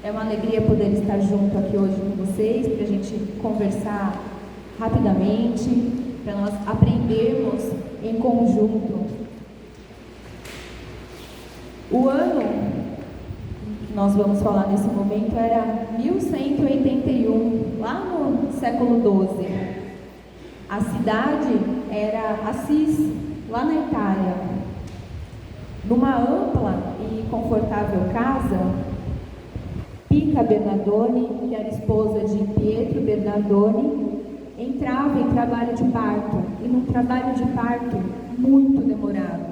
É uma alegria poder estar junto aqui hoje com vocês, para a gente conversar rapidamente, para nós aprendermos em conjunto. O ano que nós vamos falar nesse momento era 1181, lá no século XII. A cidade era Assis, lá na Itália. Numa ampla e confortável casa, Pica Bernardoni, que era esposa de Pietro Bernardoni, entrava em trabalho de parto, e num trabalho de parto muito demorado.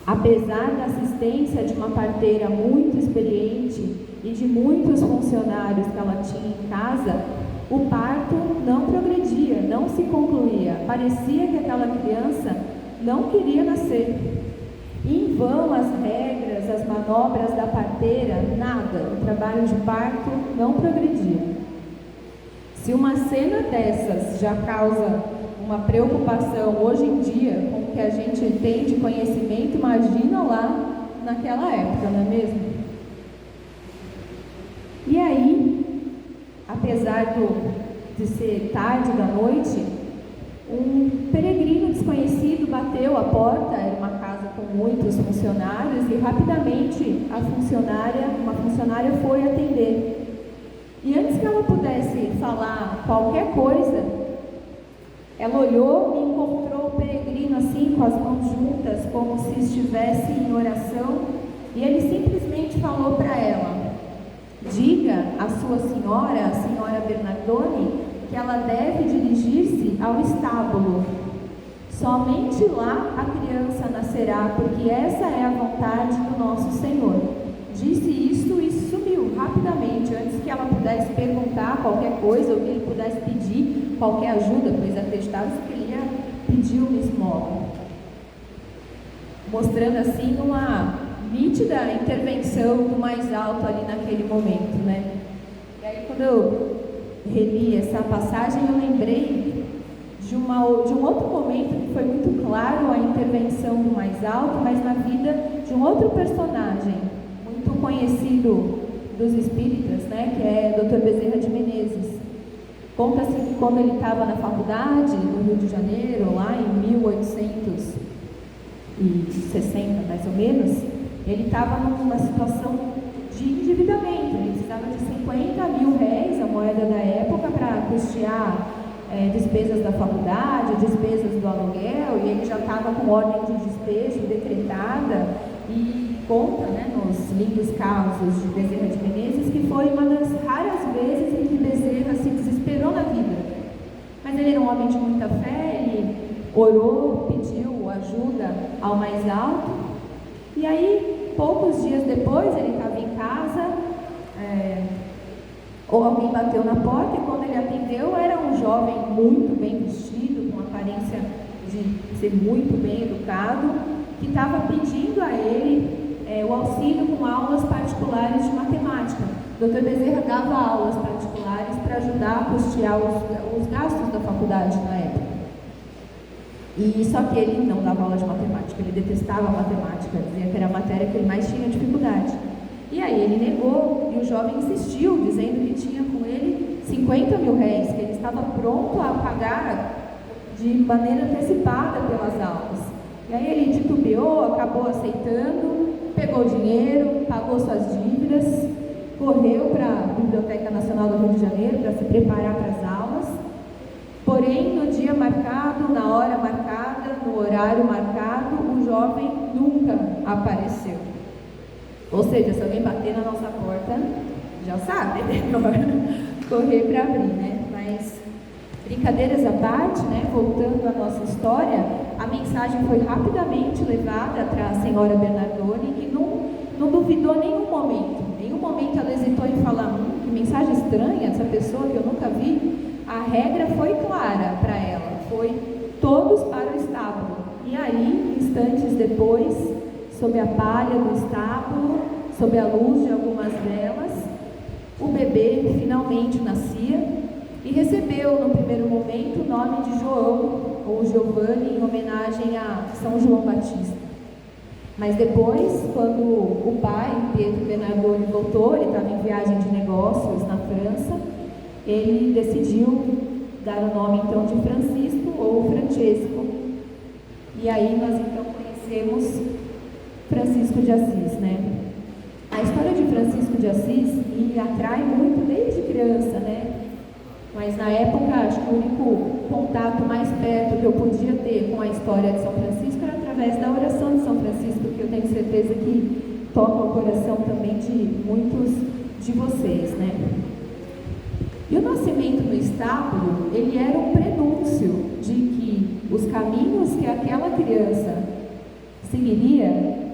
Apesar da assistência de uma parteira muito experiente e de muitos funcionários que ela tinha em casa, o parto não progredia, não se concluía. Parecia que aquela criança não queria nascer. Em vão as regras, as manobras da parteira, nada, o trabalho de parto não progredia. Se uma cena dessas já causa uma preocupação hoje em dia com o que a gente tem de conhecimento, imagina lá naquela época, não é mesmo? E aí, apesar de ser tarde da noite, um peregrino desconhecido bateu a porta. Era uma casa com muitos funcionários, e rapidamente uma funcionária foi atender. E antes que ela pudesse falar qualquer coisa, ela olhou e encontrou o peregrino assim, com as mãos juntas, como se estivesse em oração, e ele simplesmente falou para ela: diga à sua senhora, a senhora Bernardoni, que ela deve dirigir-se ao estábulo. Somente lá a criança nascerá, porque essa é a vontade do nosso Senhor. Disse isto e sumiu rapidamente, antes que ela pudesse perguntar qualquer coisa, ou que ele pudesse pedir qualquer ajuda, pois acreditava-se que ele ia pedir uma esmola. Mostrando assim uma nítida intervenção do mais alto ali naquele momento, né? E aí, quando eu reli essa passagem, eu lembrei de um outro momento que foi muito claro a intervenção do mais alto, mas na vida de um outro personagem muito conhecido dos espíritas, né, que é Dr. Bezerra de Menezes. Conta-se que quando ele estava na faculdade no Rio de Janeiro, lá em 1860 mais ou menos, ele estava numa situação de endividamento. Ele precisava de 50 mil réis, a moeda da época, para custear despesas da faculdade, despesas do aluguel, e ele já estava com ordem de despejo decretada. E conta, né, nos lindos casos de Bezerra de Menezes, que foi uma das raras vezes em que Bezerra se desesperou na vida. Mas ele era um homem de muita fé, ele orou, pediu ajuda ao mais alto, e aí, poucos dias depois, ele estava em casa, ou alguém bateu na porta, e quando ele atendeu, era um jovem muito bem vestido, com aparência de ser muito bem educado, que estava pedindo a ele o auxílio com aulas particulares de matemática. Dr. Bezerra dava aulas particulares para ajudar a custear os gastos da faculdade na época. E só que ele não dava aula de matemática, ele detestava a matemática, dizia que era a matéria que ele mais tinha dificuldade. E aí ele negou, e o jovem insistiu, dizendo que tinha com ele 50 mil réis, que ele estava pronto a pagar de maneira antecipada pelas aulas. E aí ele titubeou, acabou aceitando, pegou o dinheiro, pagou suas dívidas, correu para a Biblioteca Nacional do Rio de Janeiro para se preparar para as aulas. Porém, no dia marcado, na hora marcada, no horário marcado, o jovem nunca apareceu. Ou seja, se alguém bater na nossa porta, já sabe, né? Correr para abrir, né? Mas, brincadeiras à parte, né? Voltando à nossa história, a mensagem foi rapidamente levada para a senhora Bernardoni, que não duvidou em nenhum momento. Em nenhum momento ela hesitou em falar: que mensagem estranha, essa pessoa que eu nunca vi. A regra foi clara para ela, foi todos para o estábulo. E aí, instantes depois, sob a palha do estábulo, sob a luz de algumas velas, o bebê finalmente nascia e recebeu, no primeiro momento, o nome de João, ou Giovanni, em homenagem a São João Batista. Mas depois, quando o pai, Pietro Bernardoni, voltou doutor e estava em viagem de negócios na França, ele decidiu dar o nome então de Francisco ou Francesco. E aí nós então conhecemos Francisco de Assis, né? A história de Francisco de Assis me atrai muito desde criança, né? Mas na época, acho que o único contato mais perto que eu podia ter com a história de São Francisco era através da oração de São Francisco, que eu tenho certeza que toca o coração também de muitos de vocês, né? E o nascimento no estábulo, ele era um prenúncio de que os caminhos que aquela criança seguiria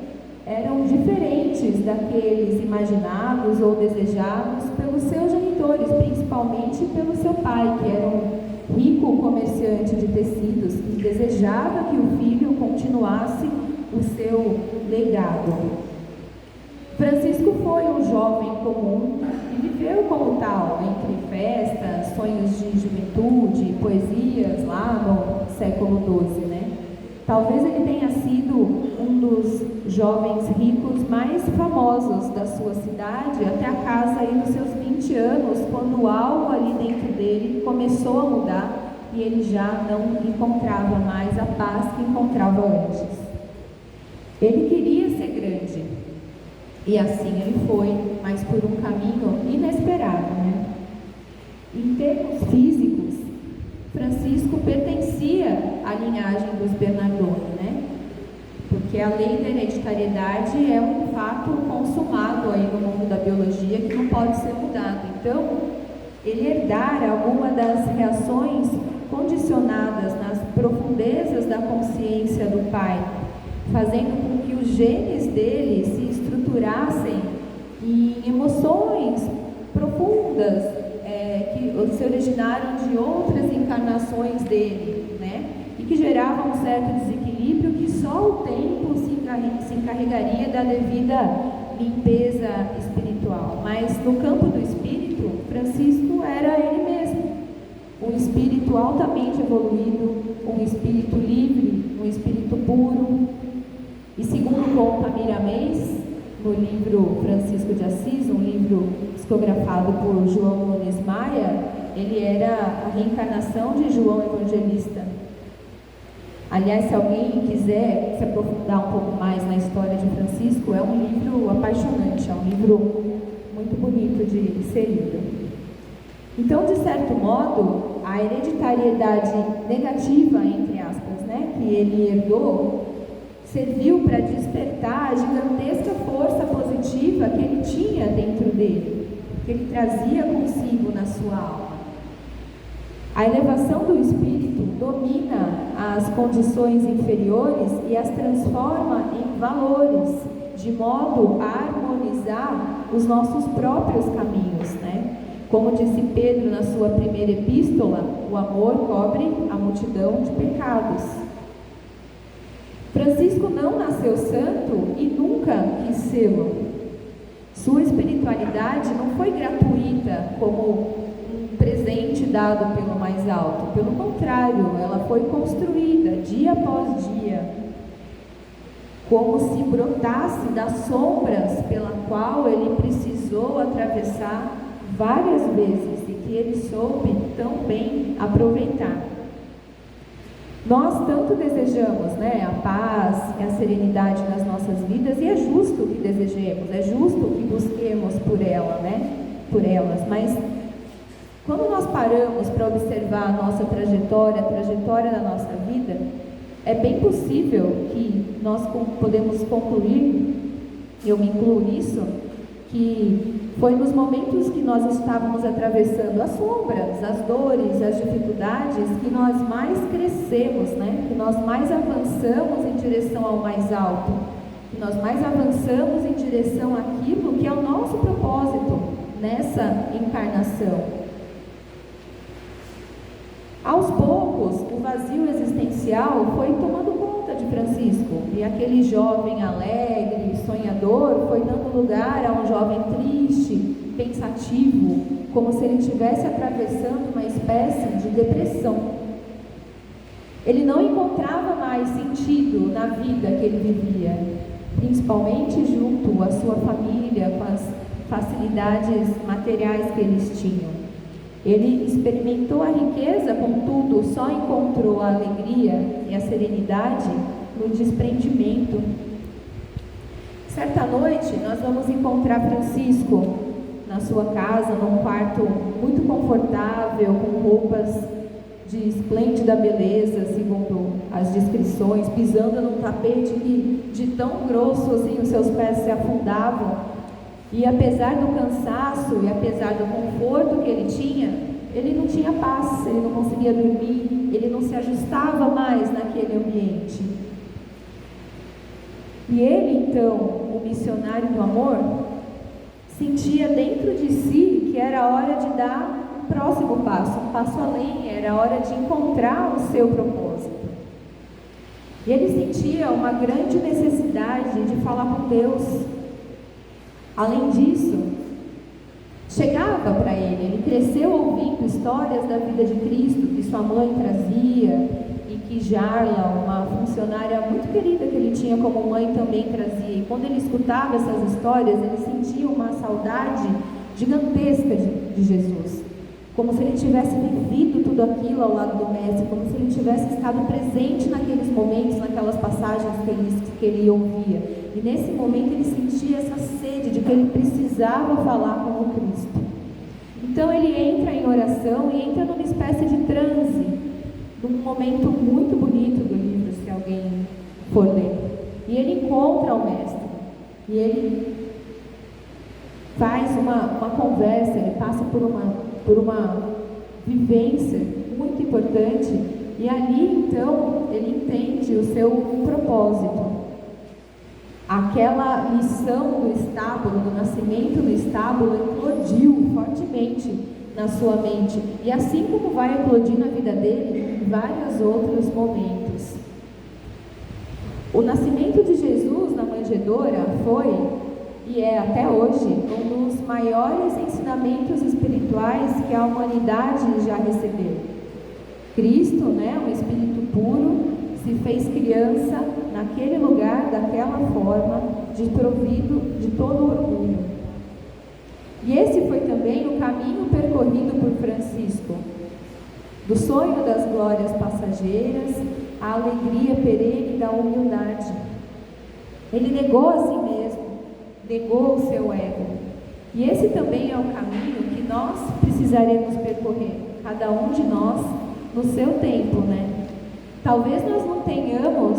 eram diferentes daqueles imaginados ou desejados pelos seus genitores, principalmente pelo seu pai, que era um rico comerciante de tecidos e desejava que o filho continuasse o seu legado. Francisco foi um jovem comum e viveu como tal, entre festas, sonhos de juventude, poesias lá no século XII, né? Talvez ele tenha sido um dos jovens ricos mais famosos da sua cidade, até a casa aí dos seus 20 anos, quando algo ali dentro dele começou a mudar e ele já não encontrava mais a paz que encontrava antes. Ele queria ser grande, e assim ele foi, mas por um caminho inesperado, né? Em termos físicos, Francisco pertencia à linhagem dos Bernardoni, né? Porque a lei da hereditariedade é um fato consumado aí no mundo da biologia que não pode ser mudado. Então, ele herdara alguma das reações condicionadas nas profundezas da consciência do pai, fazendo com que os genes dele se estruturassem em emoções profundas, que se originaram de outras encarnações dele, né? E que geravam um certo desequilíbrio que só o tempo se encarregaria da devida limpeza espiritual. Mas no campo do espírito, Francisco era ele mesmo, um espírito altamente evoluído, um espírito livre, um espírito puro. E segundo conta Miramês, no livro Francisco de Assis, um livro psicografado por João Nunes Maia, ele era a reencarnação de João Evangelista. Aliás, se alguém quiser se aprofundar um pouco mais na história de Francisco, é um livro apaixonante, é um livro muito bonito de ser lido. Então, de certo modo, a hereditariedade negativa, entre aspas, né, que ele herdou, serviu para despertar a gigantesca força positiva que ele tinha dentro dele, que ele trazia consigo na sua alma. A elevação do espírito domina as condições inferiores e as transforma em valores, de modo a harmonizar os nossos próprios caminhos, né? Como disse Pedro na sua primeira epístola, o amor cobre a multidão de pecados. Francisco não nasceu santo e nunca quis sê-lo. Sua espiritualidade não foi gratuita como um presente dado pelo mais alto. Pelo contrário, ela foi construída dia após dia, como se brotasse das sombras pela qual ele precisou atravessar várias vezes e que ele soube tão bem aproveitar. Nós tanto desejamos, né, a paz e a serenidade nas nossas vidas, e é justo que desejemos, é justo que busquemos por ela, né, por elas, mas quando nós paramos para observar a nossa trajetória, a trajetória da nossa vida, é bem possível que nós podemos concluir, eu me incluo nisso, que foi nos momentos que nós estávamos atravessando as sombras, as dores, as dificuldades, que nós mais crescemos, né? Que nós mais avançamos em direção ao mais alto, que nós mais avançamos em direção àquilo que é o nosso propósito nessa encarnação. Aos poucos, o vazio existencial foi tomando conta de Francisco, e aquele jovem alegre, sonhador, foi dando lugar a um jovem triste, pensativo, como se ele estivesse atravessando uma espécie de depressão. Ele não encontrava mais sentido na vida que ele vivia, principalmente junto à sua família, com as facilidades materiais que eles tinham. Ele experimentou a riqueza, contudo, só encontrou a alegria e a serenidade no desprendimento. Certa noite, nós vamos encontrar Francisco na sua casa, num quarto muito confortável, com roupas de esplêndida beleza, segundo as descrições, pisando num tapete que, de tão grosso assim, os seus pés se afundavam. E apesar do cansaço e apesar do conforto que ele tinha, ele não tinha paz, ele não conseguia dormir, ele não se ajustava mais naquele ambiente. E ele, então, o missionário do amor, sentia dentro de si que era hora de dar um próximo passo, um passo além, era hora de encontrar o seu propósito. E ele sentia uma grande necessidade de falar com Deus. Além disso, chegava para ele cresceu ouvindo histórias da vida de Cristo que sua mãe trazia e que Jarla, uma funcionária muito querida que ele tinha como mãe, também trazia. E quando ele escutava essas histórias, ele sentia uma saudade gigantesca de Jesus, como se ele tivesse vivido tudo aquilo ao lado do Mestre, como se ele tivesse estado presente naqueles momentos, naquelas passagens que ele ouvia. E nesse momento ele sentia essa sede de que ele precisava falar com o Cristo. Então ele entra em oração e entra numa espécie de transe, num momento muito bonito do livro, se alguém for ler. E ele encontra o Mestre, e ele faz uma conversa, ele passa por uma vivência muito importante, e ali então ele entende o seu propósito. Aquela lição do estábulo, do nascimento do estábulo, eclodiu fortemente na sua mente, e assim como vai eclodir na vida dele em vários outros momentos. O nascimento de Jesus na manjedoura foi, e é até hoje, um dos maiores ensinamentos espirituais que a humanidade já recebeu. Cristo, um espírito puro, se fez criança naquele lugar, daquela forma, desprovido de todo orgulho. E esse foi também o caminho percorrido por Francisco, do sonho das glórias passageiras à alegria perene da humildade. Ele negou a si mesmo, negou o seu ego. E esse também é o caminho que nós precisaremos percorrer, cada um de nós no seu tempo, Talvez nós não tenhamos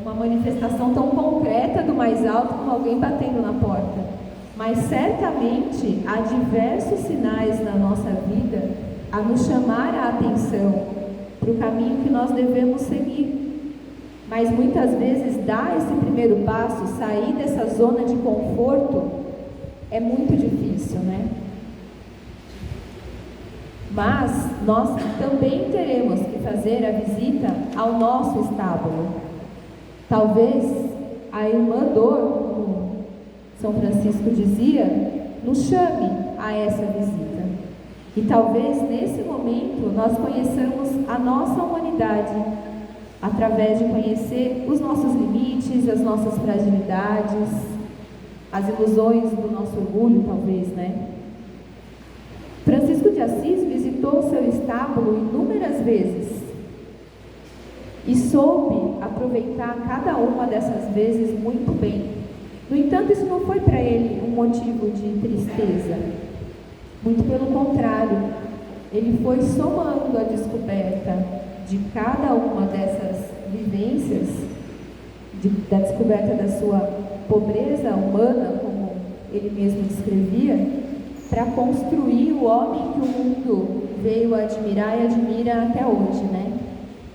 uma manifestação tão concreta do mais alto como alguém batendo na porta, mas certamente há diversos sinais na nossa vida a nos chamar a atenção para o caminho que nós devemos seguir. Mas muitas vezes dar esse primeiro passo, sair dessa zona de conforto, é muito difícil, Mas nós também teremos que fazer a visita ao nosso estábulo. Talvez a irmã Dor, como São Francisco dizia, nos chame a essa visita. E talvez nesse momento nós conheçamos a nossa humanidade, através de conhecer os nossos limites, as nossas fragilidades, as ilusões do nosso orgulho, talvez, Francisco de Assis visitou o seu estábulo inúmeras vezes e soube aproveitar cada uma dessas vezes muito bem. No entanto, isso não foi para ele um motivo de tristeza. Muito pelo contrário, ele foi somando a descoberta de cada uma dessas vivências, da descoberta da sua pobreza humana, como ele mesmo descrevia, para construir o homem que o mundo veio admirar e admira até hoje,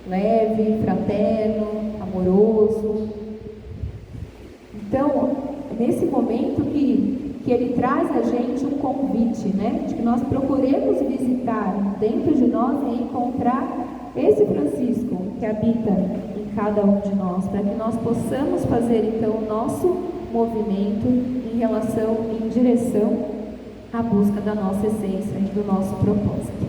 Leve, fraterno, amoroso. Então, nesse momento que ele traz a gente um convite, de que nós procuremos visitar dentro de nós e encontrar esse Francisco que habita em cada um de nós, para que nós possamos fazer então o nosso movimento em direção à busca da nossa essência e do nosso propósito.